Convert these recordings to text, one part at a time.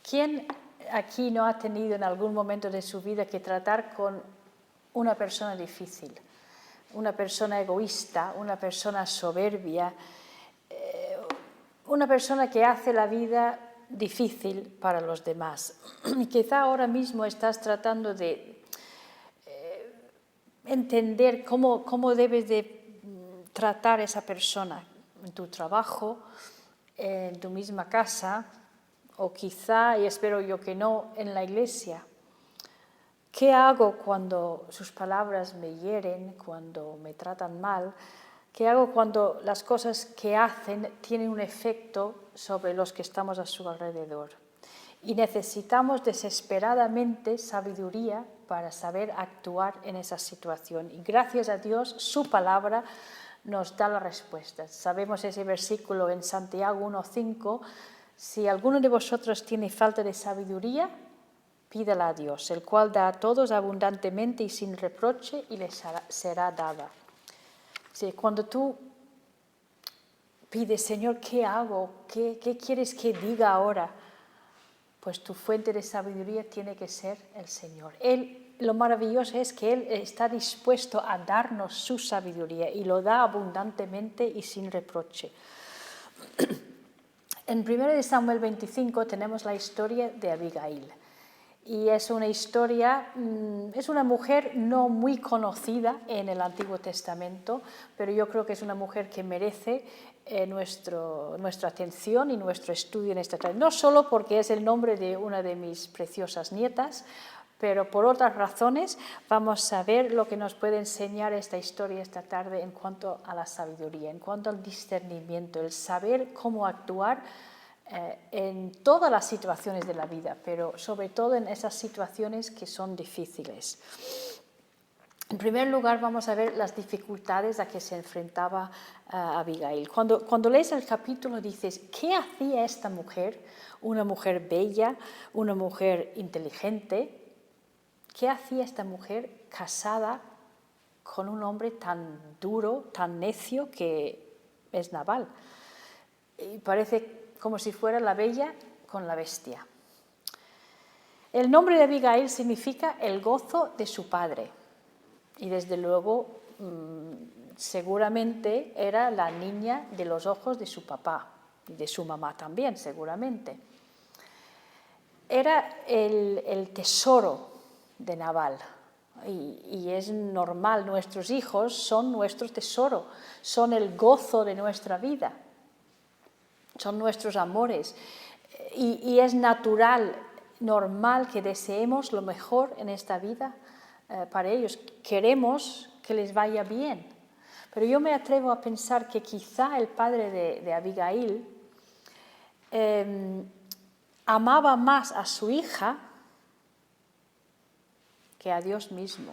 ¿Quién aquí no ha tenido en algún momento de su vida que tratar con una persona difícil? Una persona egoísta, una persona soberbia, una persona que hace la vida difícil para los demás. Y quizá ahora mismo estás tratando de entender cómo debes de tratar a esa persona en tu trabajo, en tu misma casa, o quizá, y espero yo que no, en la iglesia. ¿Qué hago cuando sus palabras me hieren, cuando me tratan mal? ¿Qué hago cuando las cosas que hacen tienen un efecto sobre los que estamos a su alrededor? Y necesitamos desesperadamente sabiduría para saber actuar en esa situación. Y gracias a Dios, su palabra nos da la respuesta. Sabemos ese versículo en Santiago 1:5, si alguno de vosotros tiene falta de sabiduría, pídala a Dios, el cual da a todos abundantemente y sin reproche y les será dada. Sí, cuando tú pides, Señor, ¿qué hago? ¿Qué quieres que diga ahora? Pues tu fuente de sabiduría tiene que ser el Señor. Lo maravilloso es que Él está dispuesto a darnos su sabiduría y lo da abundantemente y sin reproche. En 1 Samuel 25 tenemos la historia de Abigail. Y es una historia, es una mujer no muy conocida en el Antiguo Testamento, pero yo creo que es una mujer que merece nuestra atención y nuestro estudio en esta tarde. No solo porque es el nombre de una de mis preciosas nietas, pero por otras razones vamos a ver lo que nos puede enseñar esta historia esta tarde en cuanto a la sabiduría, en cuanto al discernimiento, el saber cómo actuar en todas las situaciones de la vida, pero sobre todo en esas situaciones que son difíciles. En primer lugar, vamos a ver las dificultades a que se enfrentaba Abigail. Cuando lees el capítulo dices, ¿qué hacía esta mujer? Una mujer bella, una mujer inteligente. ¿Qué hacía esta mujer casada con un hombre tan duro, tan necio que es Nabal? Y parece como si fuera la bella con la bestia. El nombre de Abigail significa el gozo de su padre. Y desde luego, seguramente era la niña de los ojos de su papá y de su mamá también, seguramente. Era el tesoro de Nabal. Y es normal, nuestros hijos son nuestro tesoro, son el gozo de nuestra vida, son nuestros amores. Y es natural, normal que deseemos lo mejor en esta vida para ellos. Queremos que les vaya bien. Pero yo me atrevo a pensar que quizá el padre de Abigail amaba más a su hija que a Dios mismo.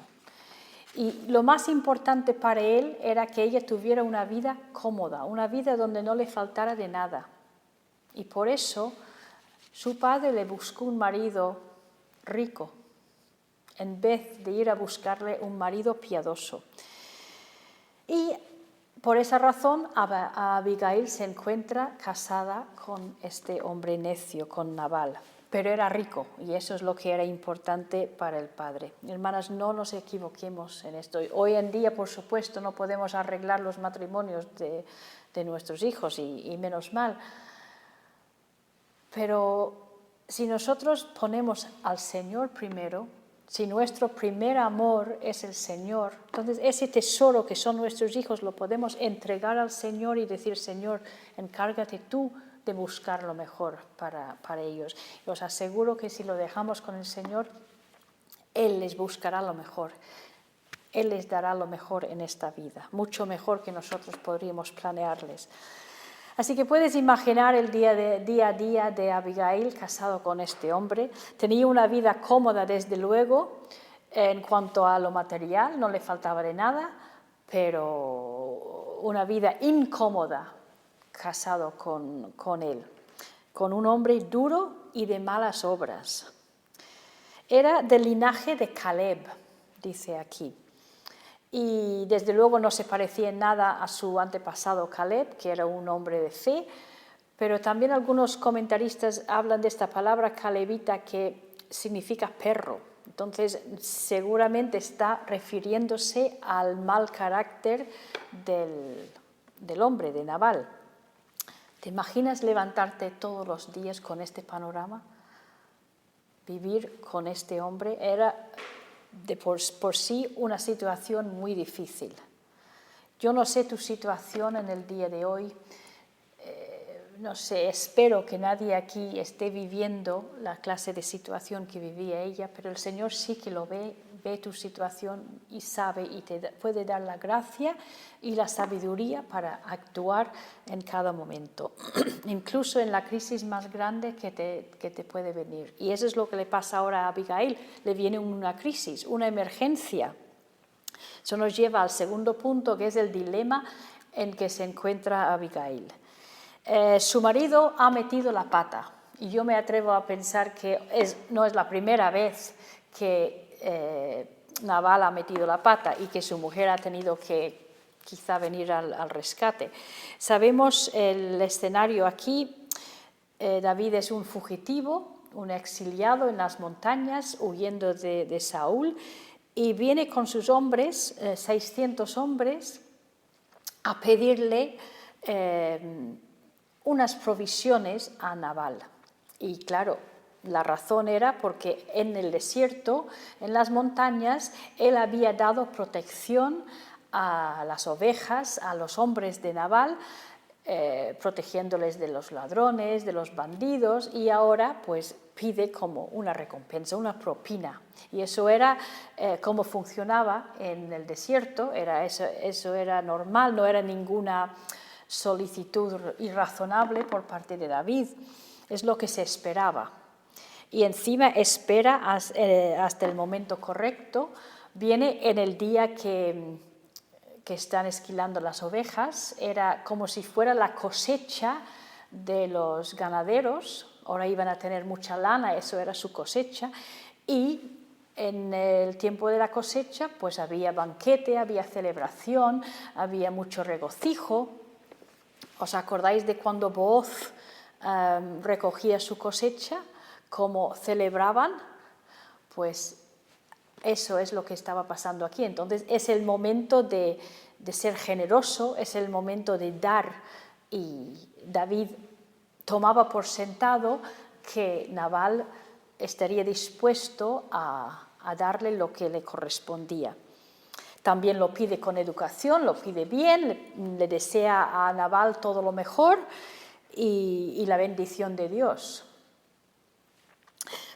Y lo más importante para él era que ella tuviera una vida cómoda, una vida donde no le faltara de nada. Y por eso su padre le buscó un marido rico, en vez de ir a buscarle un marido piadoso. Y por esa razón Abigail se encuentra casada con este hombre necio, con Nabal. Pero era rico y eso es lo que era importante para el padre. Hermanas, no nos equivoquemos en esto. Hoy en día, por supuesto, no podemos arreglar los matrimonios de nuestros hijos y menos mal. Pero si nosotros ponemos al Señor primero, si nuestro primer amor es el Señor, entonces ese tesoro que son nuestros hijos lo podemos entregar al Señor y decir, Señor, encárgate tú de buscar lo mejor para ellos. Y os aseguro que si lo dejamos con el Señor, Él les buscará lo mejor. Él les dará lo mejor en esta vida, mucho mejor que nosotros podríamos planearles. Así que puedes imaginar el día a día de Abigail casado con este hombre. Tenía una vida cómoda, desde luego, en cuanto a lo material, no le faltaba de nada, pero una vida incómoda casado con él, con un hombre duro y de malas obras. Era del linaje de Caleb, dice aquí. Y desde luego no se parecía en nada a su antepasado Caleb, que era un hombre de fe, Pero también algunos comentaristas hablan de esta palabra calebita que significa perro. Entonces, seguramente está refiriéndose al mal carácter del hombre, de Nabal. ¿Te imaginas levantarte todos los días con este panorama? Vivir con este hombre era por sí una situación muy difícil. Yo no sé tu situación en el día de hoy. No sé, espero que nadie aquí esté viviendo la clase de situación que vivía ella, pero el Señor sí que lo ve tu situación y sabe y te puede dar la gracia y la sabiduría para actuar en cada momento, incluso en la crisis más grande que te puede venir. Y eso es lo que le pasa ahora a Abigail, le viene una crisis, una emergencia. Eso nos lleva al segundo punto, que es el dilema en que se encuentra Abigail. Su marido ha metido la pata y yo me atrevo a pensar que no es la primera vez que Nabal ha metido la pata y que su mujer ha tenido que quizá venir al rescate. Sabemos el escenario aquí. David es un fugitivo, un exiliado en las montañas, huyendo de Saúl, y viene con sus hombres, 600 hombres, a pedirle unas provisiones a Nabal. Y claro, la razón era porque en el desierto, en las montañas, él había dado protección a las ovejas, a los hombres de Nabal, protegiéndoles de los ladrones, de los bandidos, y ahora pues pide como una recompensa, una propina. Y eso era cómo funcionaba en el desierto, eso era normal, no era ninguna solicitud irrazonable por parte de David, es lo que se esperaba. Y encima espera hasta el momento correcto, viene en el día que están esquilando las ovejas, era como si fuera la cosecha de los ganaderos, ahora iban a tener mucha lana, eso era su cosecha, y en el tiempo de la cosecha pues había banquete, había celebración, había mucho regocijo. ¿Os acordáis de cuando Booz recogía su cosecha? ¿Cómo celebraban? Pues eso es lo que estaba pasando aquí. Entonces es el momento de ser generoso, es el momento de dar, y David tomaba por sentado que Nabal estaría dispuesto a darle lo que le correspondía. También lo pide con educación, lo pide bien, le desea a Nabal todo lo mejor y la bendición de Dios.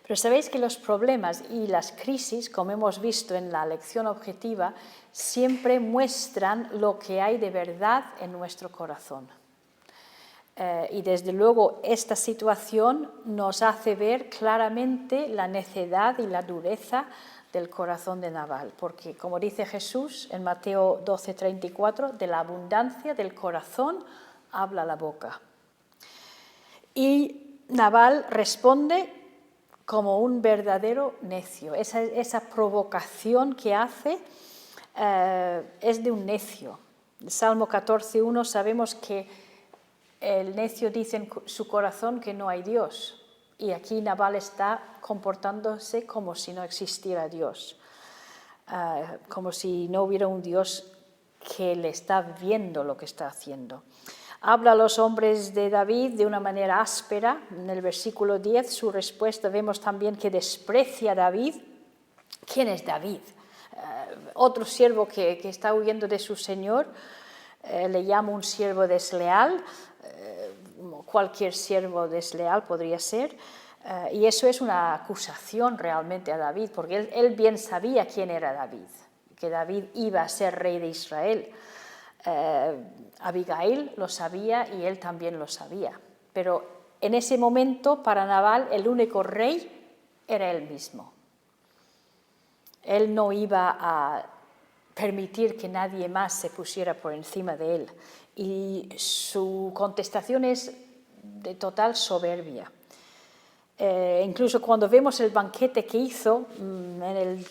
Pero sabéis que los problemas y las crisis, como hemos visto en la lección objetiva, siempre muestran lo que hay de verdad en nuestro corazón. Y desde luego esta situación nos hace ver claramente la necedad y la dureza del corazón de Nabal, porque como dice Jesús en Mateo 12:34, de la abundancia del corazón habla la boca. Y Nabal responde como un verdadero necio. Esa provocación que hace es de un necio. En Salmo 14:1 sabemos que el necio dice en su corazón que no hay Dios. Y aquí Nabal está comportándose como si no existiera Dios, como si no hubiera un Dios que le está viendo lo que está haciendo. Habla a los hombres de David de una manera áspera. En el versículo 10, su respuesta, vemos también que desprecia a David. ¿Quién es David? Otro siervo que está huyendo de su señor, le llama un siervo desleal. Cualquier siervo desleal podría ser. Y eso es una acusación realmente a David, porque él bien sabía quién era David, que David iba a ser rey de Israel. Abigail lo sabía y él también lo sabía, pero en ese momento para Nabal el único rey era él mismo. Él no iba a permitir que nadie más se pusiera por encima de él, y su contestación es de total soberbia. Incluso cuando vemos el banquete que hizo en el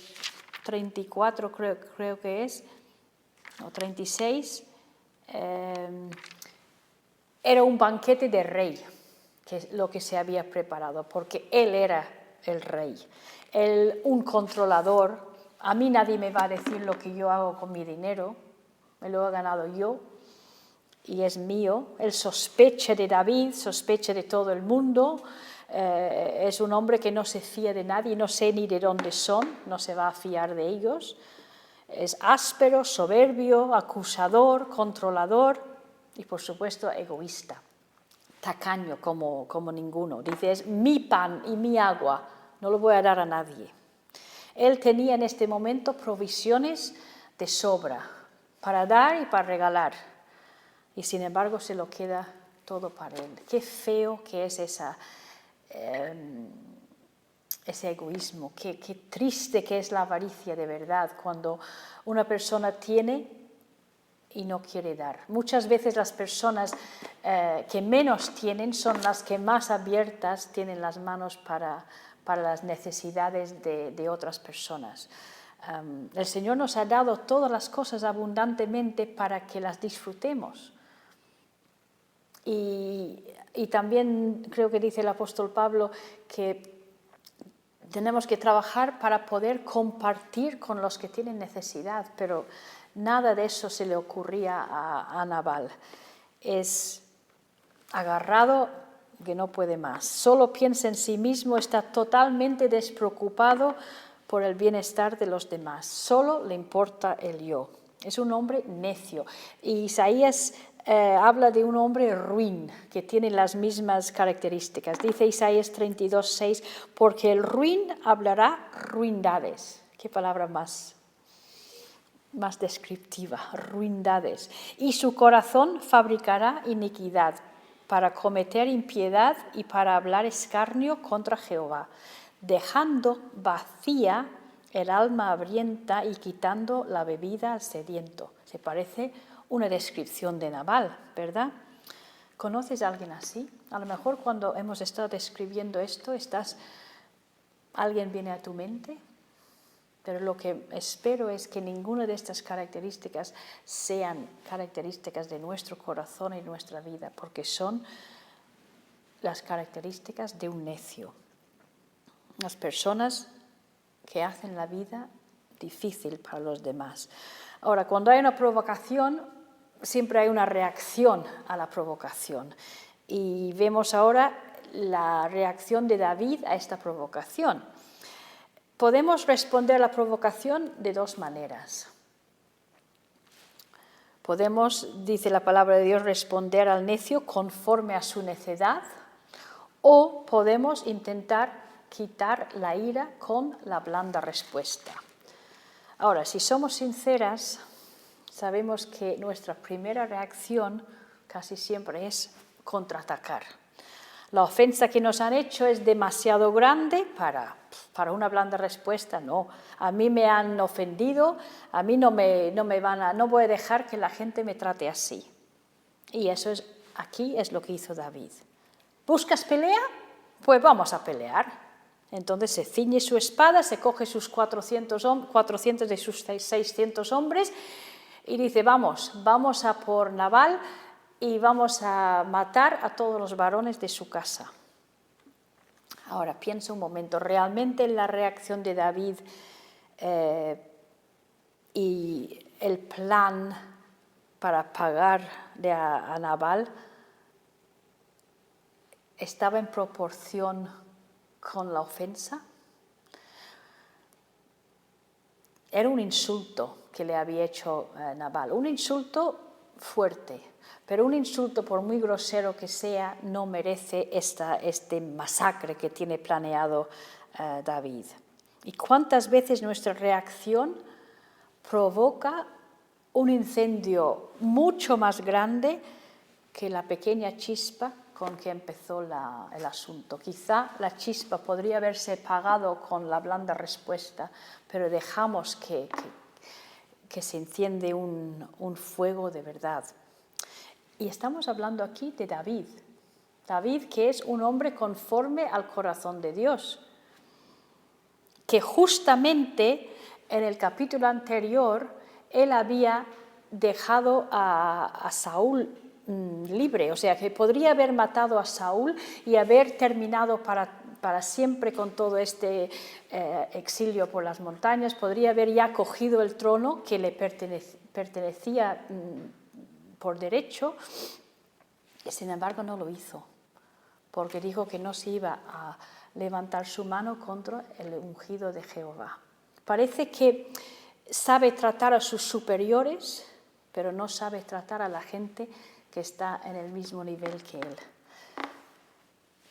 34 creo que es, o 36, era un banquete de rey, que es lo que se había preparado, porque él era el rey, él un controlador. A mí nadie me va a decir lo que yo hago con mi dinero, me lo he ganado yo y es mío. Él sospecha de David, sospecha de todo el mundo, es un hombre que no se fía de nadie, no sé ni de dónde son, no se va a fiar de ellos. Es áspero, soberbio, acusador, controlador y por supuesto egoísta, tacaño como ninguno. Dice, es mi pan y mi agua, no lo voy a dar a nadie. Él tenía en este momento provisiones de sobra para dar y para regalar y sin embargo se lo queda todo para él. Qué feo que es ese egoísmo, qué triste que es la avaricia de verdad cuando una persona tiene y no quiere dar. Muchas veces las personas que menos tienen son las que más abiertas tienen las manos para las necesidades de otras personas. El Señor nos ha dado todas las cosas abundantemente para que las disfrutemos. Y también creo que dice el apóstol Pablo que tenemos que trabajar para poder compartir con los que tienen necesidad, pero nada de eso se le ocurría a Nabal. Es agarrado que no puede más. Solo piensa en sí mismo, está totalmente despreocupado por el bienestar de los demás. Solo le importa el yo. Es un hombre necio. Y Isaías habla de un hombre ruin, que tiene las mismas características. Dice Isaías 32:6, porque el ruin hablará ruindades. Qué palabra más descriptiva, ruindades. Y su corazón fabricará iniquidad para cometer impiedad y para hablar escarnio contra Jehová, dejando vacía el alma hambrienta y quitando la bebida al sediento. Se parece una descripción de Nabal, ¿verdad? ¿Conoces a alguien así? A lo mejor cuando hemos estado describiendo esto, ¿alguien viene a tu mente? Pero lo que espero es que ninguna de estas características sean características de nuestro corazón y nuestra vida, porque son las características de un necio. Las personas que hacen la vida difícil para los demás. Ahora, cuando hay una provocación, siempre hay una reacción a la provocación. Y vemos ahora la reacción de David a esta provocación. Podemos responder a la provocación de dos maneras. Podemos, dice la palabra de Dios, responder al necio conforme a su necedad, o podemos intentar quitar la ira con la blanda respuesta. Ahora, si somos sinceras, sabemos que nuestra primera reacción casi siempre es contraatacar. La ofensa que nos han hecho es demasiado grande para una blanda respuesta. No, a mí me han ofendido, a mí no voy a dejar que la gente me trate así. Y aquí es lo que hizo David. ¿Buscas pelea? Pues vamos a pelear. Entonces se ciñe su espada, se coge sus 400 de sus 600 hombres y dice, vamos a por Nabal y vamos a matar a todos los varones de su casa. Ahora, piensa un momento, realmente la reacción de David y el plan para pagarle a Nabal estaba en proporción con la ofensa. Era un insulto que le había hecho Nabal, un insulto fuerte, pero un insulto, por muy grosero que sea, no merece este masacre que tiene planeado David. ¿Y cuántas veces nuestra reacción provoca un incendio mucho más grande que la pequeña chispa con que empezó el asunto? Quizá la chispa podría haberse apagado con la blanda respuesta, pero dejamos que se enciende un fuego de verdad. Y estamos hablando aquí de David. David, que es un hombre conforme al corazón de Dios, que justamente en el capítulo anterior él había dejado a Saúl libre, o sea, que podría haber matado a Saúl y haber terminado para siempre con todo este exilio por las montañas, podría haber ya cogido el trono que le pertenecía por derecho, y sin embargo no lo hizo, porque dijo que no se iba a levantar su mano contra el ungido de Jehová. Parece que sabe tratar a sus superiores, pero no sabe tratar a la gente que está en el mismo nivel que él.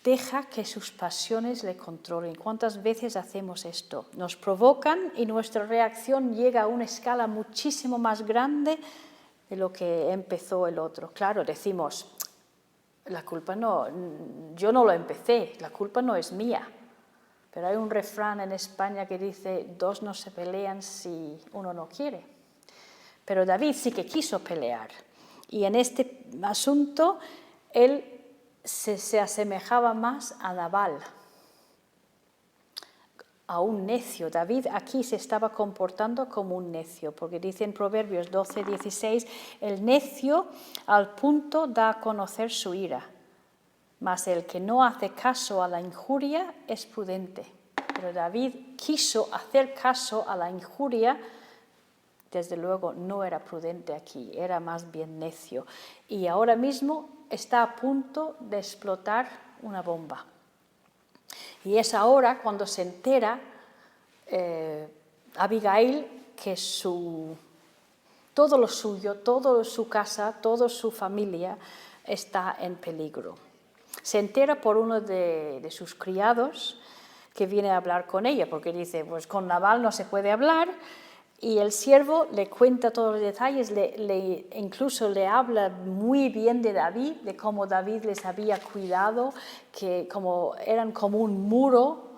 Deja que sus pasiones le controlen. ¿Cuántas veces hacemos esto? Nos provocan y nuestra reacción llega a una escala muchísimo más grande de lo que empezó el otro. Claro, decimos, la culpa no, yo no lo empecé, la culpa no es mía. Pero hay un refrán en España que dice, dos no se pelean si uno no quiere. Pero David sí que quiso pelear. Y en este asunto, él se asemejaba más a Nabal, a un necio. David aquí se estaba comportando como un necio, porque dice en Proverbios 12:16, el necio al punto da a conocer su ira, mas el que no hace caso a la injuria es prudente. Pero David quiso hacer caso a la injuria. Desde luego no era prudente aquí, era más bien necio. Y ahora mismo está a punto de explotar una bomba. Y es ahora cuando se entera Abigail que todo lo suyo, toda su casa, toda su familia está en peligro. Se entera por uno de sus criados que viene a hablar con ella, porque dice, pues con Nabal no se puede hablar. Y el siervo le cuenta todos los detalles, incluso le habla muy bien de David, de cómo David les había cuidado, que eran como un muro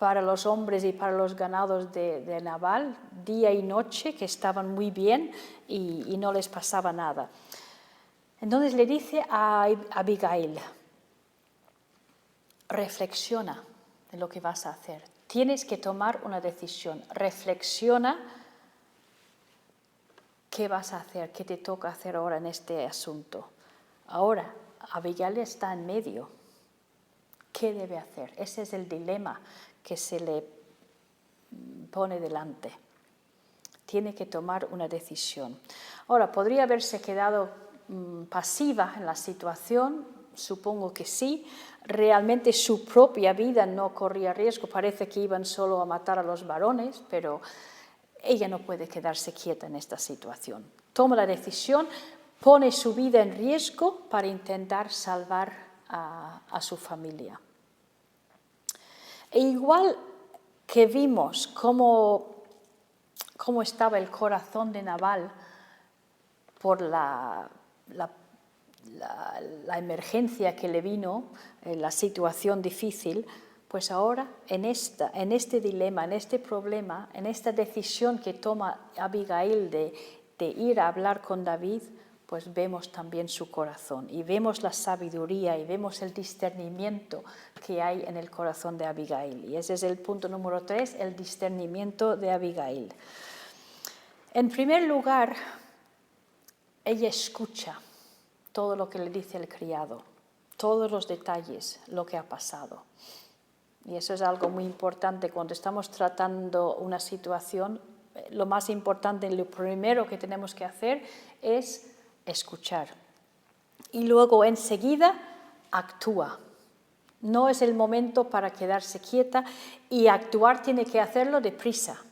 para los hombres y para los ganados de Nabal, día y noche, que estaban muy bien y no les pasaba nada. Entonces le dice a Abigail, reflexiona de lo que vas a hacer. Tienes que tomar una decisión. Reflexiona qué vas a hacer, qué te toca hacer ahora en este asunto. Ahora, Abigail está en medio. ¿Qué debe hacer? Ese es el dilema que se le pone delante. Tiene que tomar una decisión. Ahora, ¿podría haberse quedado pasiva en la situación? Supongo que sí. Realmente su propia vida no corría riesgo. Parece que iban solo a matar a los varones, pero ella no puede quedarse quieta en esta situación. Toma la decisión, pone su vida en riesgo para intentar salvar a su familia. E igual que vimos cómo estaba el corazón de Nabal por la emergencia que le vino, la situación difícil, pues ahora en este dilema, en este problema, en esta decisión que toma Abigail de ir a hablar con David, pues vemos también su corazón y vemos la sabiduría y vemos el discernimiento que hay en el corazón de Abigail. Y ese es el punto número 3, el discernimiento de Abigail. En primer lugar, ella escucha todo lo que le dice el criado, todos los detalles, lo que ha pasado. Y eso es algo muy importante cuando estamos tratando una situación. Lo más importante, lo primero que tenemos que hacer es escuchar. Y luego enseguida actúa. No es el momento para quedarse quieta y actuar tiene que hacerlo deprisa.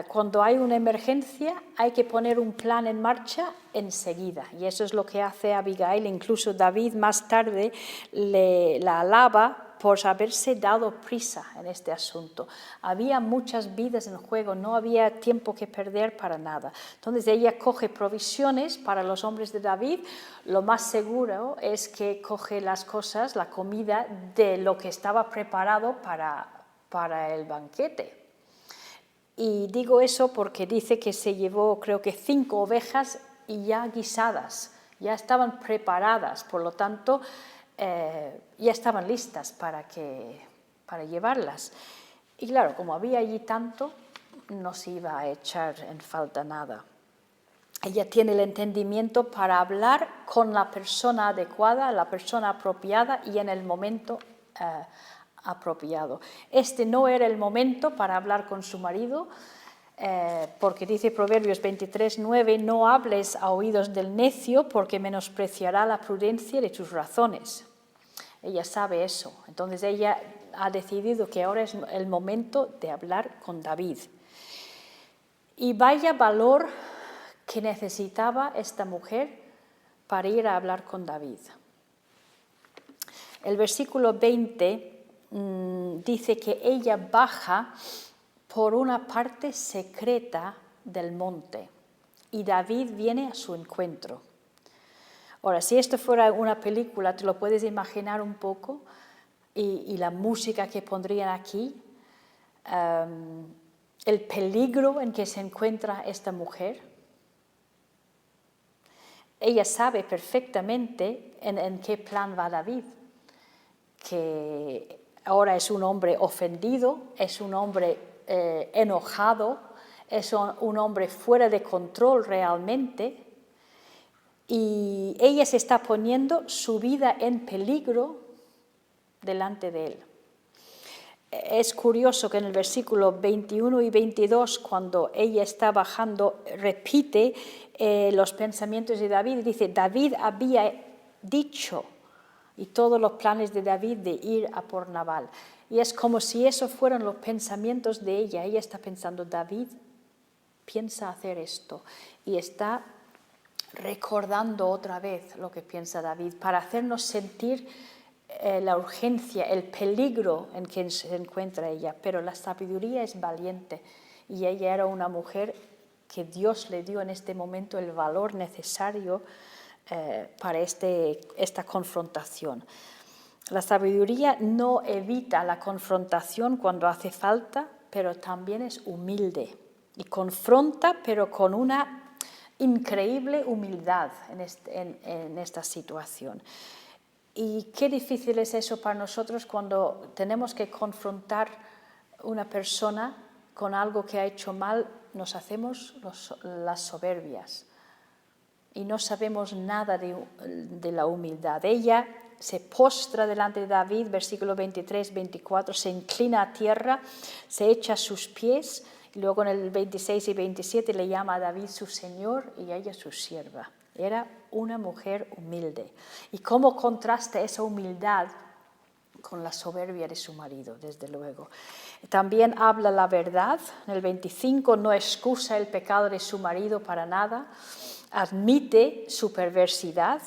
Cuando hay una emergencia hay que poner un plan en marcha enseguida y eso es lo que hace Abigail. Incluso David más tarde la alaba por haberse dado prisa en este asunto. Había muchas vidas en juego, no había tiempo que perder para nada. Entonces ella coge provisiones para los hombres de David. Lo más seguro es que coge las cosas, la comida de lo que estaba preparado para el banquete. Y digo eso porque dice que se llevó, creo que 5 ovejas y ya guisadas, ya estaban preparadas, por lo tanto, ya estaban listas para llevarlas. Y claro, como había allí tanto, no se iba a echar en falta nada. Ella tiene el entendimiento para hablar con la persona adecuada, la persona apropiada y en el momento apropiado. Este no era el momento para hablar con su marido, porque dice Proverbios 23:9, no hables a oídos del necio porque menospreciará la prudencia de tus razones. Ella sabe eso, entonces ella ha decidido que ahora es el momento de hablar con David. Y vaya valor que necesitaba esta mujer para ir a hablar con David. El versículo 20 dice que ella baja por una parte secreta del monte y David viene a su encuentro. Ahora, si esto fuera una película, te lo puedes imaginar un poco, y la música que pondrían aquí, el peligro en que se encuentra esta mujer. Ella sabe perfectamente en qué plan va David, que ahora es un hombre ofendido, es un hombre enojado, es un hombre fuera de control realmente, y ella se está poniendo su vida en peligro delante de él. Es curioso que en el versículo 21 y 22, cuando ella está bajando, repite los pensamientos de David. Dice, David había dicho, y todos los planes de David de ir a por Nabal. Y es como si esos fueran los pensamientos de ella. Ella está pensando, David piensa hacer esto. Y está recordando otra vez lo que piensa David, para hacernos sentir la urgencia, el peligro en que se encuentra ella, pero la sabiduría es valiente y ella era una mujer que Dios le dio en este momento el valor necesario para esta confrontación. La sabiduría no evita la confrontación cuando hace falta, pero también es humilde y confronta, pero con una increíble humildad en esta situación. Y qué difícil es eso para nosotros cuando tenemos que confrontar una persona con algo que ha hecho mal, nos hacemos las soberbias y no sabemos nada de la humildad. Ella se postra delante de David, versículo 23, 24, se inclina a tierra, se echa a sus pies, y luego en el 26 y 27 le llama a David su señor y a ella su sierva. Era una mujer humilde. ¿Y cómo contrasta esa humildad con la soberbia de su marido, desde luego? También habla la verdad. En el 25 no excusa el pecado de su marido para nada, admite su perversidad,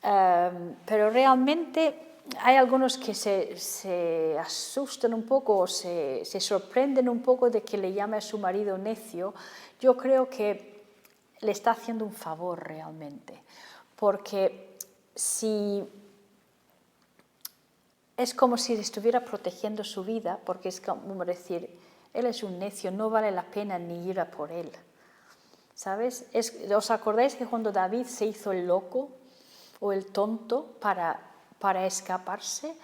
pero realmente hay algunos que se asustan un poco o se sorprenden un poco de que le llame a su marido necio. Yo creo que le está haciendo un favor realmente, porque es como si estuviera protegiendo su vida, porque es como decir, él es un necio, no vale la pena ni ir a por él, ¿sabes? ¿Os acordáis que cuando David se hizo el loco o el tonto para escaparse,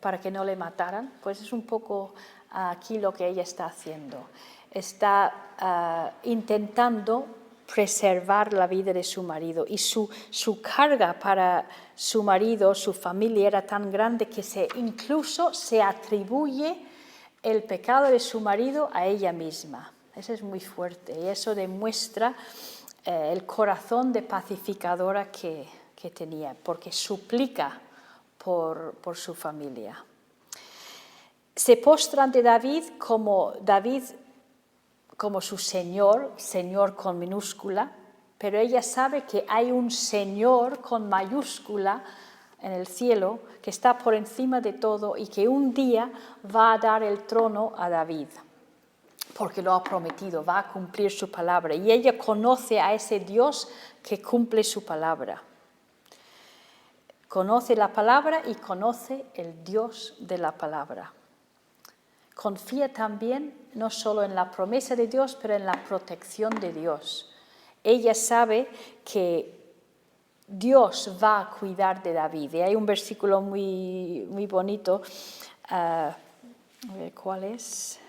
para que no le mataran? Pues es un poco aquí lo que ella está haciendo. Está intentando preservar la vida de su marido, y su carga para su marido, su familia, era tan grande que incluso se atribuye el pecado de su marido a ella misma. Eso es muy fuerte y eso demuestra el corazón de pacificadora que tenía, porque suplica por su familia. Se postra ante David como su señor con minúscula, pero ella sabe que hay un Señor con mayúscula en el cielo que está por encima de todo y que un día va a dar el trono a David, porque lo ha prometido, va a cumplir su palabra. Y ella conoce a ese Dios que cumple su palabra. Conoce la palabra y conoce el Dios de la palabra. Confía también no solo en la promesa de Dios, pero en la protección de Dios. Ella sabe que Dios va a cuidar de David. Y hay un versículo muy, muy bonito. A ver, ¿cuál es?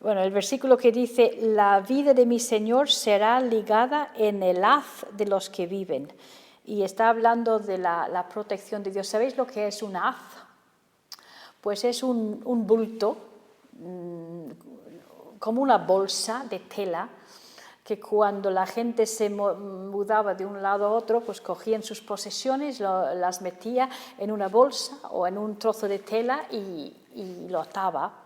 Bueno, el versículo que dice, la vida de mi Señor será ligada en el haz de los que viven. Y está hablando de la protección de Dios. ¿Sabéis lo que es un haz? Pues es un bulto, como una bolsa de tela, que cuando la gente se mudaba de un lado a otro, pues cogían sus posesiones, las metía en una bolsa o en un trozo de tela y lo ataba.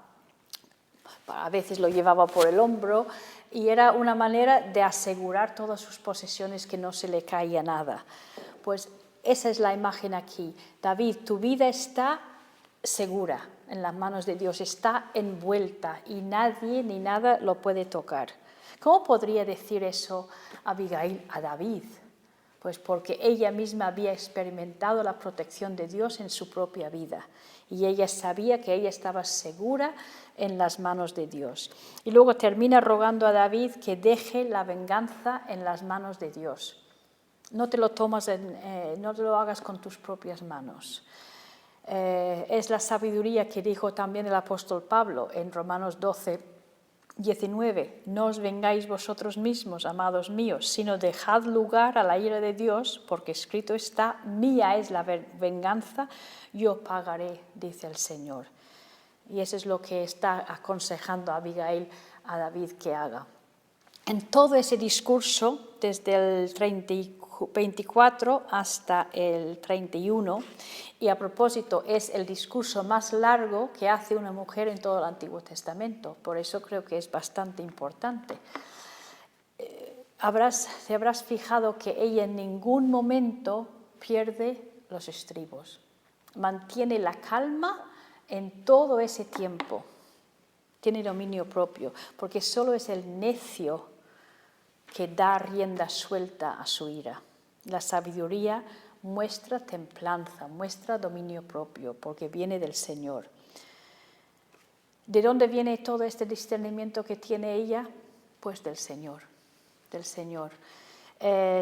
A veces lo llevaba por el hombro y era una manera de asegurar todas sus posesiones, que no se le caía nada. Pues esa es la imagen aquí. David, tu vida está segura en las manos de Dios, está envuelta y nadie ni nada lo puede tocar. ¿Cómo podría decir eso Abigail a David? Pues porque ella misma había experimentado la protección de Dios en su propia vida y ella sabía que ella estaba segura en las manos de Dios. Y luego termina rogando a David que deje la venganza en las manos de Dios. No te lo no te lo hagas con tus propias manos. Es la sabiduría que dijo también el apóstol Pablo en Romanos 12:19. No os vengáis vosotros mismos, amados míos, sino dejad lugar a la ira de Dios, porque escrito está, mía es la venganza, yo pagaré, dice el Señor. Y eso es lo que está aconsejando Abigail a David que haga. En todo ese discurso, desde el 24 hasta el 31, y a propósito es el discurso más largo que hace una mujer en todo el Antiguo Testamento, por eso creo que es bastante importante. Te habrás fijado que ella en ningún momento pierde los estribos, mantiene la calma en todo ese tiempo, tiene dominio propio, porque solo es el necio que da rienda suelta a su ira. La sabiduría muestra templanza, muestra dominio propio, porque viene del Señor. ¿De dónde viene todo este discernimiento que tiene ella? Pues del Señor, del Señor.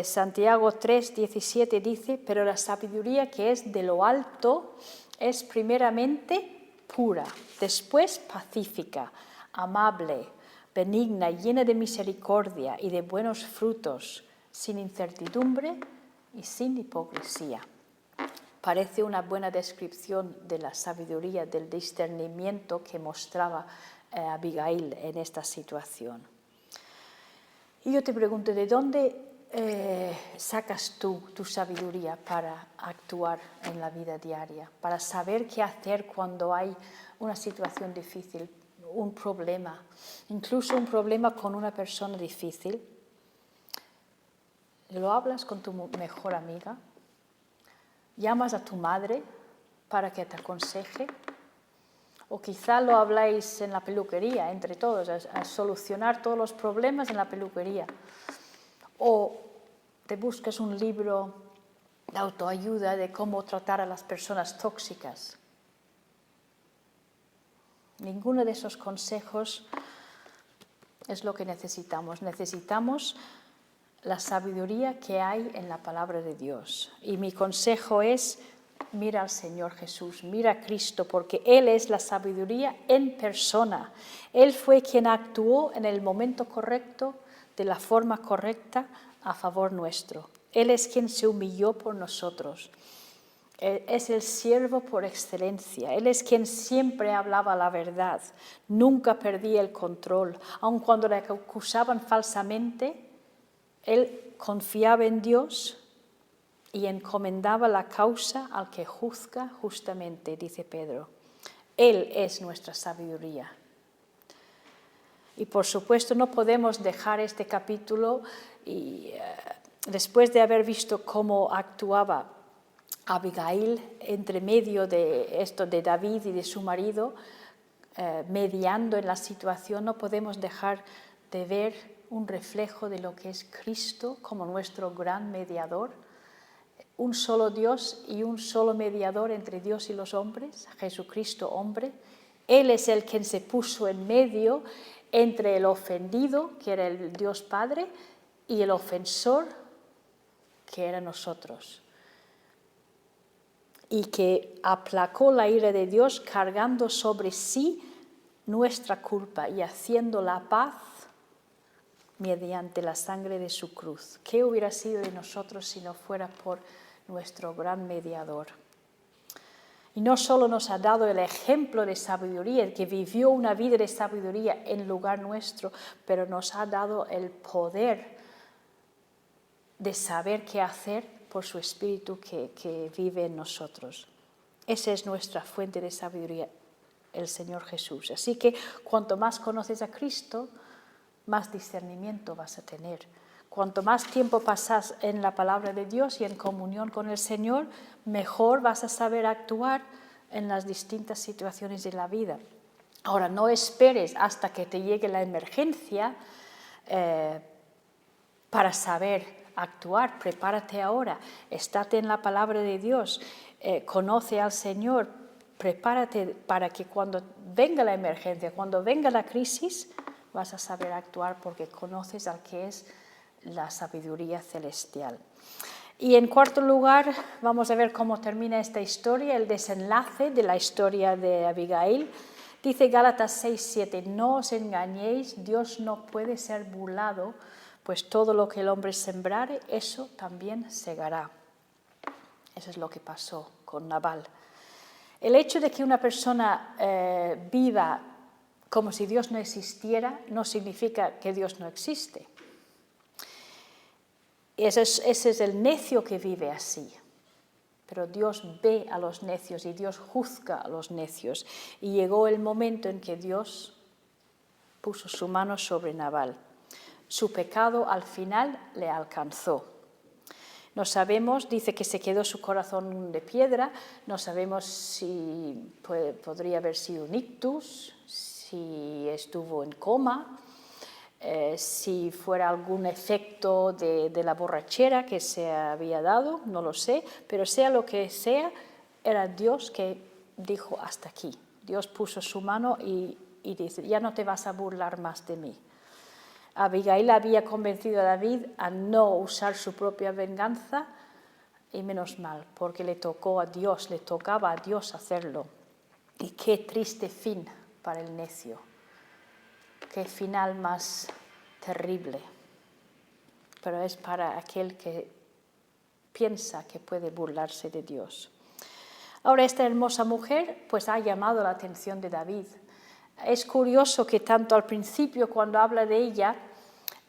Santiago 3:17 dice, pero la sabiduría que es de lo alto es primeramente pura, después pacífica, amable, benigna, llena de misericordia y de buenos frutos, sin incertidumbre y sin hipocresía. Parece una buena descripción de la sabiduría, del discernimiento que mostraba Abigail en esta situación. Y yo te pregunto, ¿de dónde sacas tú tu sabiduría para actuar en la vida diaria, para saber qué hacer cuando hay una situación difícil, un problema, incluso un problema con una persona difícil? ¿Lo hablas con tu mejor amiga? ¿Llamas a tu madre para que te aconseje? O quizá lo habláis en la peluquería, entre todos, a solucionar todos los problemas en la peluquería. O te buscas un libro de autoayuda de cómo tratar a las personas tóxicas. Ninguno de esos consejos es lo que necesitamos. Necesitamos la sabiduría que hay en la palabra de Dios. Y mi consejo es, mira al Señor Jesús, mira a Cristo, porque Él es la sabiduría en persona. Él fue quien actuó en el momento correcto, de la forma correcta, a favor nuestro. Él es quien se humilló por nosotros. Él es el siervo por excelencia. Él es quien siempre hablaba la verdad, nunca perdía el control. Aun cuando le acusaban falsamente, Él confiaba en Dios y encomendaba la causa al que juzga justamente, dice Pedro. Él es nuestra sabiduría. Y por supuesto no podemos dejar este capítulo y después de haber visto cómo actuaba Abigail entre medio de esto de David y de su marido, mediando en la situación, no podemos dejar de ver un reflejo de lo que es Cristo como nuestro gran mediador, un solo Dios y un solo mediador entre Dios y los hombres, Jesucristo hombre. Él es el quien se puso en medio entre el ofendido, que era el Dios Padre, y el ofensor, que era nosotros. Y que aplacó la ira de Dios cargando sobre sí nuestra culpa y haciendo la paz mediante la sangre de su cruz. ¿Qué hubiera sido de nosotros si no fuera por nuestro gran mediador? Y no solo nos ha dado el ejemplo de sabiduría, el que vivió una vida de sabiduría en lugar nuestro, pero nos ha dado el poder de saber qué hacer por su Espíritu que vive en nosotros. Esa es nuestra fuente de sabiduría, el Señor Jesús. Así que cuanto más conoces a Cristo, más discernimiento vas a tener. Cuanto más tiempo pasas en la palabra de Dios y en comunión con el Señor, mejor vas a saber actuar en las distintas situaciones de la vida. Ahora, no esperes hasta que te llegue la emergencia para saber actuar. Prepárate ahora, estate en la palabra de Dios, conoce al Señor, prepárate para que cuando venga la emergencia, cuando venga la crisis, vas a saber actuar porque conoces al que es la sabiduría celestial. Y en cuarto lugar, vamos a ver cómo termina esta historia, el desenlace de la historia de Abigail. Dice Gálatas 6:7, no os engañéis, Dios no puede ser burlado, pues todo lo que el hombre sembrare, eso también segará. Eso es lo que pasó con Nabal. El hecho de que una persona viva como si Dios no existiera, no significa que Dios no existe. Ese es el necio que vive así. Pero Dios ve a los necios y Dios juzga a los necios. Y llegó el momento en que Dios puso su mano sobre Nabal. Su pecado al final le alcanzó. No sabemos, dice que se quedó su corazón de piedra, no sabemos si podría haber sido un ictus, si estuvo en coma, si fuera algún efecto de la borrachera que se había dado, no lo sé, pero sea lo que sea, era Dios que dijo hasta aquí. Dios puso su mano y dice, ya no te vas a burlar más de mí. Abigail había convencido a David a no usar su propia venganza, y menos mal, porque le tocaba a Dios hacerlo. Y qué triste fin para el necio, qué final más terrible, pero es para aquel que piensa que puede burlarse de Dios. Ahora esta hermosa mujer pues ha llamado la atención de David. Es curioso que tanto al principio cuando habla de ella,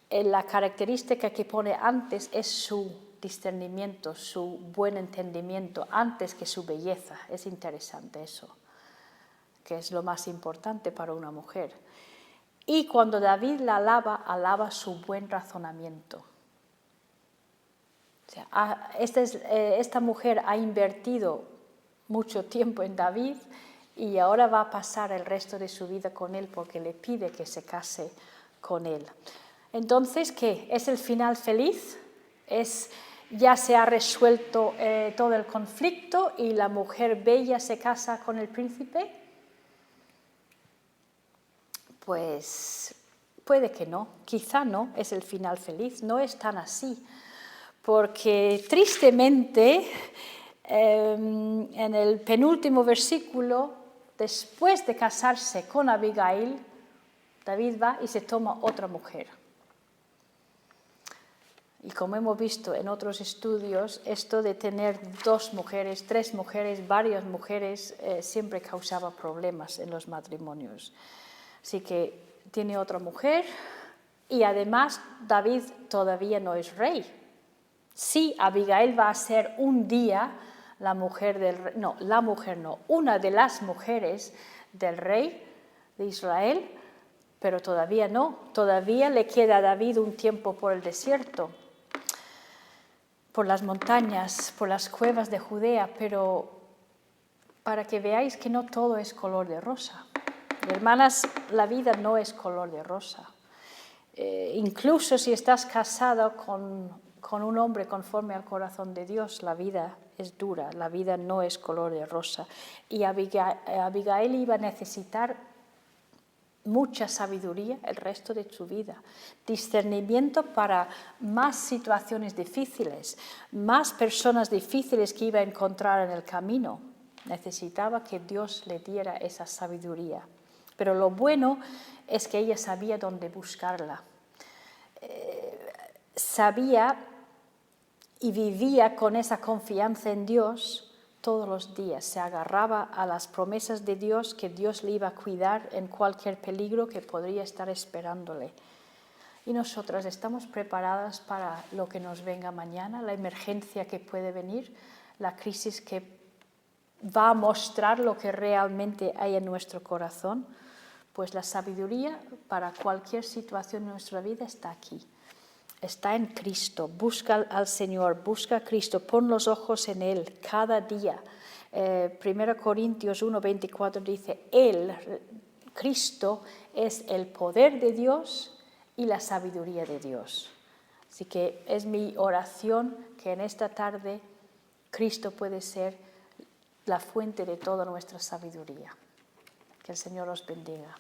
la característica que pone antes es su discernimiento, su buen entendimiento, antes que su belleza. Es interesante eso, que es lo más importante para una mujer. Y cuando David la alaba su buen razonamiento. O sea, esta mujer ha invertido mucho tiempo en David y ahora va a pasar el resto de su vida con él porque le pide que se case con él. Entonces, ¿qué? ¿Es el final feliz? ¿Ya se ha resuelto todo el conflicto y la mujer bella se casa con el príncipe? Pues puede que no, quizá no es el final feliz, no es tan así, porque tristemente en el penúltimo versículo, después de casarse con Abigail, David va y se toma otra mujer. Y como hemos visto en otros estudios, esto de tener 2 mujeres, 3 mujeres, varias mujeres, siempre causaba problemas en los matrimonios. Así que tiene otra mujer y además David todavía no es rey. Sí, Abigail va a ser un día una de las mujeres del rey de Israel, pero todavía no. Todavía le queda a David un tiempo por el desierto, por las montañas, por las cuevas de Judea, pero para que veáis que no todo es color de rosa. Hermanas, la vida no es color de rosa. Incluso si estás casada con un hombre conforme al corazón de Dios, la vida es dura, la vida no es color de rosa. Y Abigail iba a necesitar mucha sabiduría el resto de su vida, discernimiento para más situaciones difíciles, más personas difíciles que iba a encontrar en el camino. Necesitaba que Dios le diera esa sabiduría. Pero lo bueno es que ella sabía dónde buscarla. Sabía y vivía con esa confianza en Dios todos los días. Se agarraba a las promesas de Dios, que Dios le iba a cuidar en cualquier peligro que podría estar esperándole. Y nosotras estamos preparadas para lo que nos venga mañana, la emergencia que puede venir, la crisis que va a mostrar lo que realmente hay en nuestro corazón. Pues la sabiduría para cualquier situación en nuestra vida está aquí. Está en Cristo. Busca al Señor, busca a Cristo, pon los ojos en Él cada día. 1 Corintios 1:24 dice, Él, Cristo, es el poder de Dios y la sabiduría de Dios. Así que es mi oración que en esta tarde Cristo puede ser la fuente de toda nuestra sabiduría. Que el Señor os bendiga.